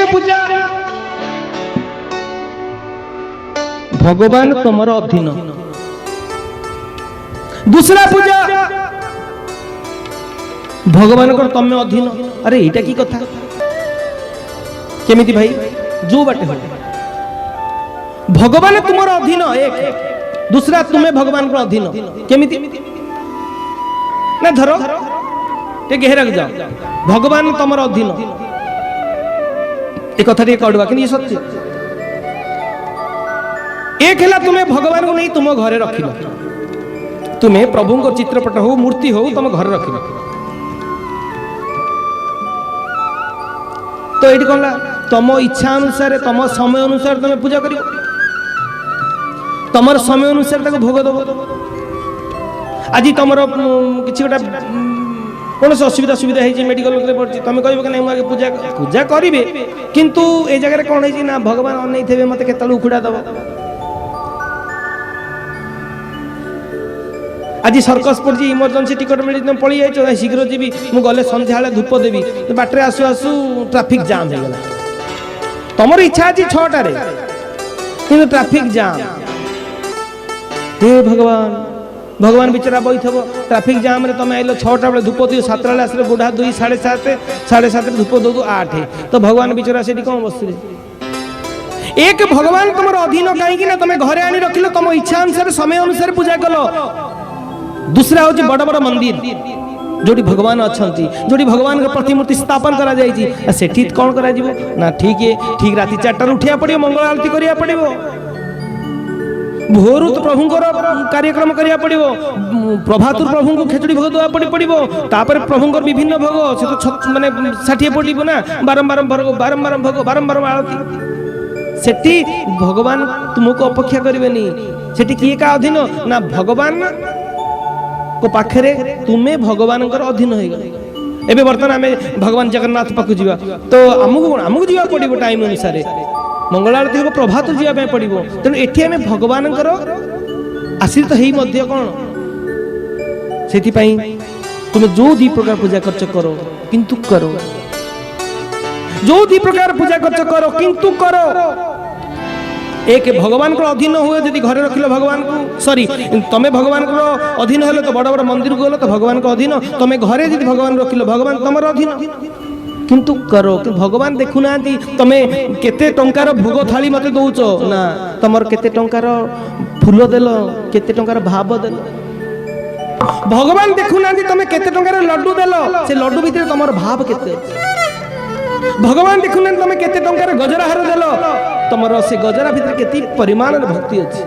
पूजा भगवान तुमर अधीन, दूसरा पूजा भगवान को तुम अधीन। अरे एटा की कथा केमिति भाई? जो बाटे हो भगवान तुमर अधीन एक, दूसरा तुम्हें भगवान को अधीन केमिति ना? धरो टे घेरक जाओ, भगवान तुमर अधीन एक कथा टे कड़वा कि सत्य। एक है तुम्हें भगवान को नहीं तुम घरे रख, तुम्हें प्रभु को चित्रपट हो मूर्ति हो तुम घर रख, तो ये कौन तुम इच्छा अनुसार तुम समय अनुसार तुम पूजा कर, तुम समय अनुसार भोग दब। आज तुम कि गोटे कौन असुविधा सुविधा है मेडिकल पड़ी, तुम कह कि नहीं पूजा पूजा करेंगे, किंतु ए जगह कौन है ना भगवान अन थे मत के उखुड़ा दब। आज सर्कस पड़ी इमरजेंसी टिकट मिली तुम पड़ी जाइए शीघ्र जी मुझे गले सन्ध्या धूप देवी बाटे आसु आसु ट्राफिक जाम हो गला, तुम इच्छा आज 6टार कि ट्राफिक जाम। हे भगवान भगवान बिचरा बैठब ट्राफिक जाम रे तुम आइल 6टा बेले धूप दियो, 7टा बेले आसले बुढ़ा 2 7:30 धूप दो 8, तो भगवान बिचरा से कौन बस एक भगवान तुम अधीन कहीं ना तुम घरे आनी रखिल, तुम इच्छा अनुसार समय अनुसार पूजा कल। दूसरा हूँ बड़ बड़ मंदिर जो भगवान अच्छा, जो भगवान का प्रतिमूर्ति स्थापन करा जाइए सेठी कौन करा ना? ठीक है, ठीक राति 4टार उठा पड़ो, मंगल आरती करिया पड़ो, भोरू तो प्रभु कार्यक्रम करिया पड़ो, प्रभातुर प्रभु को खेचुड़ी भोग देवा पड़ो, तापर प्रभु विभिन्न भोग से तो माने 60 पड़ो ना, बारंबार भोग बारंबार भोग बारंबार आरती। सेठी भगवान तुमको अपेक्षा करेनि, सेठी किए का अधीन ना? भगवान को पाखरे तुम्हें भगवान अधीन हो गए। एबे बर्तमान आम भगवान जगन्नाथ पाक जीवा तो आमको जीवा पड़ो टाइम अनुसार, मंगल आरती हम प्रभात जावाई पड़ो, तेणु एठी आम भगवान आश्रित हो कौन से तुम जो 2 प्रकार पूजा खर्च करो किंतु करो, जो 2 प्रकार पूजा खर्च करो किंतु करो। एक भगवान को अधीन हुए यदि घरे रखिल भगवान को, सॉरी तुम्हें भगवान को अधीन हेलो तो बड़ बड़ मंदिर को गल तो भगवान को अधीन, तुम्हें घरे यदि भगवान रखिल भगवान तुम अधीन किंतु करो। कि भगवान देखुना तुम्हें केते टंकार भोग थाली मत दौच ना, तुम केते टंकार फूल देल, केते टंकार भाव देल। भगवान देखुना तुम्हें केते टंकार लड्डू देल, से लड्डू भीतर तुम भाव केते। भगवान देखुना तुम्हें केते टंकार गजरा हार देल, तुमर से गजरा भीतर केते परिमाण भक्ति अच्छी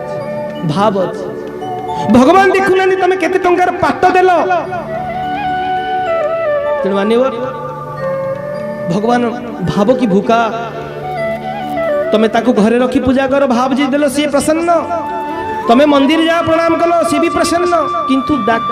भाव अच्छी। भगवान देखुना तुम्हें केते टंकार पाट देल, तेणु मान्यवर भगवान भाव की भूखा, तुम्हें ताकू घरे रखी पूजा कर भाव जी देल सी प्रसन्न, तुम्हें मंदिर जा प्रणाम कल सी भी प्रसन्न, किंतु डाक